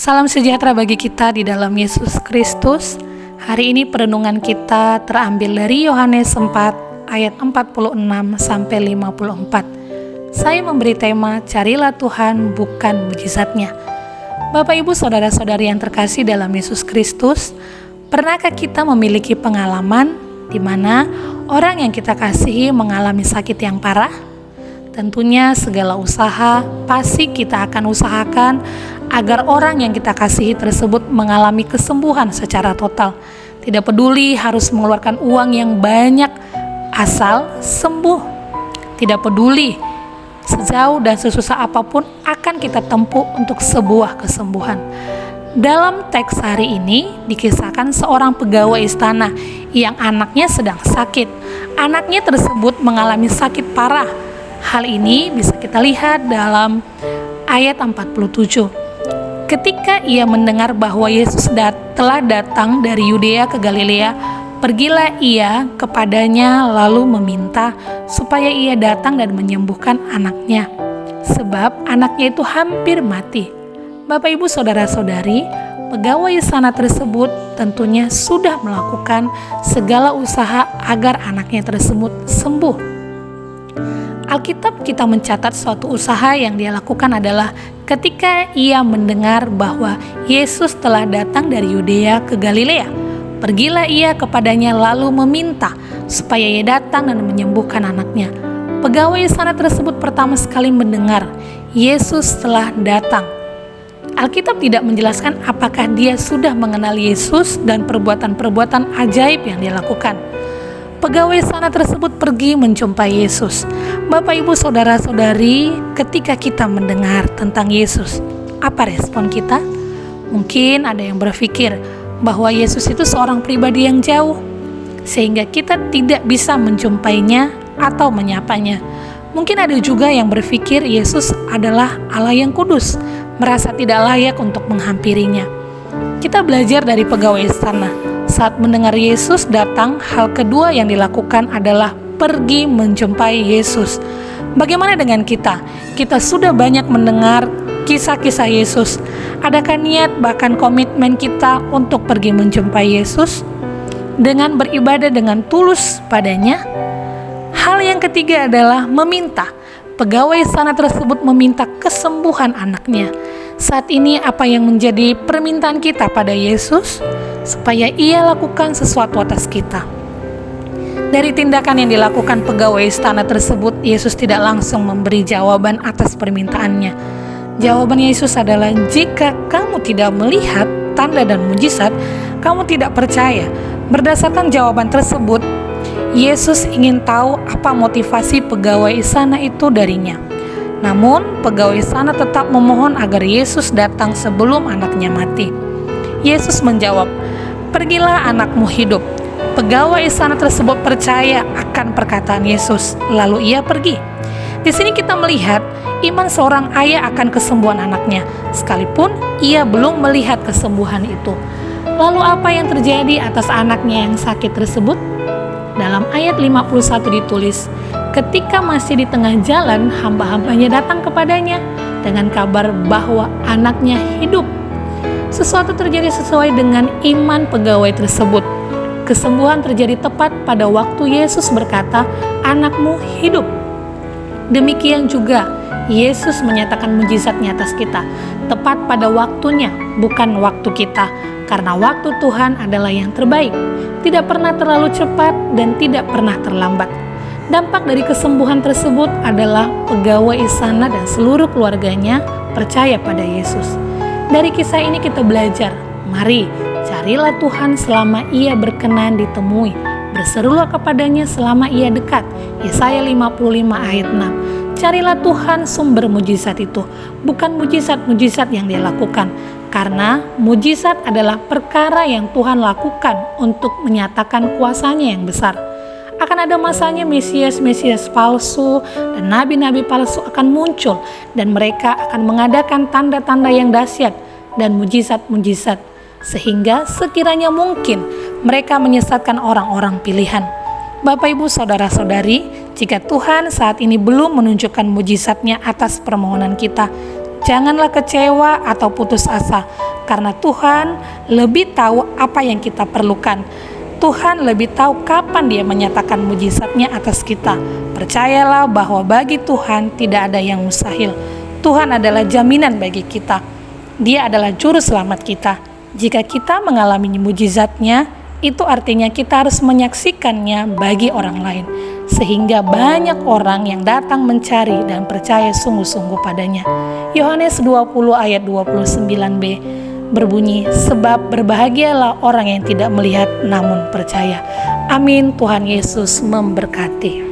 Salam sejahtera bagi kita di dalam Yesus Kristus. Hari ini perenungan kita terambil dari Yohanes 4 ayat 46 sampai 54. Saya memberi tema carilah Tuhan bukan mujizatnya. Bapak Ibu saudara-saudari yang terkasih dalam Yesus Kristus, pernahkah kita memiliki pengalaman di mana orang yang kita kasihi mengalami sakit yang parah? Tentunya segala usaha pasti kita akan usahakan agar orang yang kita kasihi tersebut mengalami kesembuhan secara total. Tidak peduli harus mengeluarkan uang yang banyak, asal sembuh. Tidak peduli sejauh dan sesusah apapun akan kita tempuh untuk sebuah kesembuhan. Dalam teks hari ini dikisahkan seorang pegawai istana yang anaknya sedang sakit. Anaknya tersebut mengalami sakit parah. Hal ini bisa kita lihat dalam ayat 47. Ketika ia mendengar bahwa Yesus telah datang dari Yudea ke Galilea, pergilah ia kepadanya lalu meminta supaya ia datang dan menyembuhkan anaknya, sebab anaknya itu hampir mati. Bapak Ibu saudara-saudari, pegawai istana tersebut tentunya sudah melakukan segala usaha agar anaknya tersebut sembuh. Alkitab kita mencatat suatu usaha yang dia lakukan adalah ketika ia mendengar bahwa Yesus telah datang dari Yudea ke Galilea. Pergilah ia kepadanya lalu meminta supaya ia datang dan menyembuhkan anaknya. Pegawai istana tersebut pertama sekali mendengar Yesus telah datang. Alkitab tidak menjelaskan apakah dia sudah mengenal Yesus dan perbuatan-perbuatan ajaib yang dia lakukan. Pegawai istana tersebut pergi menjumpai Yesus. Bapak Ibu saudara-saudari, ketika kita mendengar tentang Yesus, apa respon kita? Mungkin ada yang berpikir bahwa Yesus itu seorang pribadi yang jauh, sehingga kita tidak bisa menjumpainya atau menyapanya. Mungkin ada juga yang berpikir Yesus adalah Allah yang kudus, merasa tidak layak untuk menghampirinya. Kita belajar dari pegawai istana. Saat mendengar Yesus datang, hal kedua yang dilakukan adalah pergi menjumpai Yesus. Bagaimana dengan kita? Kita sudah banyak mendengar kisah-kisah Yesus. Adakah niat bahkan komitmen kita untuk pergi menjumpai Yesus dengan beribadah dengan tulus padanya? Hal yang ketiga adalah meminta. Pegawai istana tersebut meminta kesembuhan anaknya. Saat ini apa yang menjadi permintaan kita pada Yesus? Supaya ia lakukan sesuatu atas kita. Dari tindakan yang dilakukan pegawai istana tersebut, Yesus tidak langsung memberi jawaban atas permintaannya. Jawaban Yesus adalah, jika kamu tidak melihat tanda dan mujizat, kamu tidak percaya. Berdasarkan jawaban tersebut, Yesus ingin tahu apa motivasi pegawai istana itu darinya. Namun, pegawai istana tetap memohon agar Yesus datang sebelum anaknya mati. Yesus menjawab, pergilah, anakmu hidup. Pegawai istana tersebut percaya akan perkataan Yesus, lalu ia pergi. Di sini kita melihat iman seorang ayah akan kesembuhan anaknya, sekalipun ia belum melihat kesembuhan itu. Lalu apa yang terjadi atas anaknya yang sakit tersebut? Dalam ayat 51 ditulis, ketika masih di tengah jalan, hamba-hambanya datang kepadanya dengan kabar bahwa anaknya hidup. Sesuatu terjadi sesuai dengan iman pegawai tersebut. Kesembuhan terjadi tepat pada waktu Yesus berkata, anakmu hidup. Demikian juga Yesus menyatakan mujizatnya atas kita, tepat pada waktunya, bukan waktu kita, karena waktu Tuhan adalah yang terbaik, tidak pernah terlalu cepat dan tidak pernah terlambat. Dampak dari kesembuhan tersebut adalah pegawai istana dan seluruh keluarganya percaya pada Yesus. Dari kisah ini kita belajar, mari carilah Tuhan selama ia berkenan ditemui. Berserulah kepadanya selama ia dekat. Yesaya 55 ayat 6. Carilah Tuhan sumber mujizat itu, bukan mujizat-mujizat yang dia lakukan. Karena mujizat adalah perkara yang Tuhan lakukan untuk menyatakan kuasanya yang besar. Akan ada masanya Mesias-Mesias palsu dan nabi-nabi palsu akan muncul, dan mereka akan mengadakan tanda-tanda yang dahsyat dan mujizat-mujizat, sehingga sekiranya mungkin mereka menyesatkan orang-orang pilihan. Bapak Ibu saudara-saudari, jika Tuhan saat ini belum menunjukkan mujizatnya atas permohonan kita, janganlah kecewa atau putus asa. karena Tuhan lebih tahu apa yang kita perlukan. Tuhan lebih tahu kapan Dia menyatakan mujizatnya atas kita. Percayalah bahwa bagi Tuhan tidak ada yang mustahil. Tuhan adalah jaminan bagi kita. Dia adalah juru selamat kita. Jika kita mengalami mujizatnya, itu artinya kita harus menyaksikannya bagi orang lain, sehingga banyak orang yang datang mencari dan percaya sungguh-sungguh padanya. Yohanes 20 ayat 29b berbunyi, sebab berbahagialah orang yang tidak melihat namun percaya. Amin. Tuhan Yesus memberkati.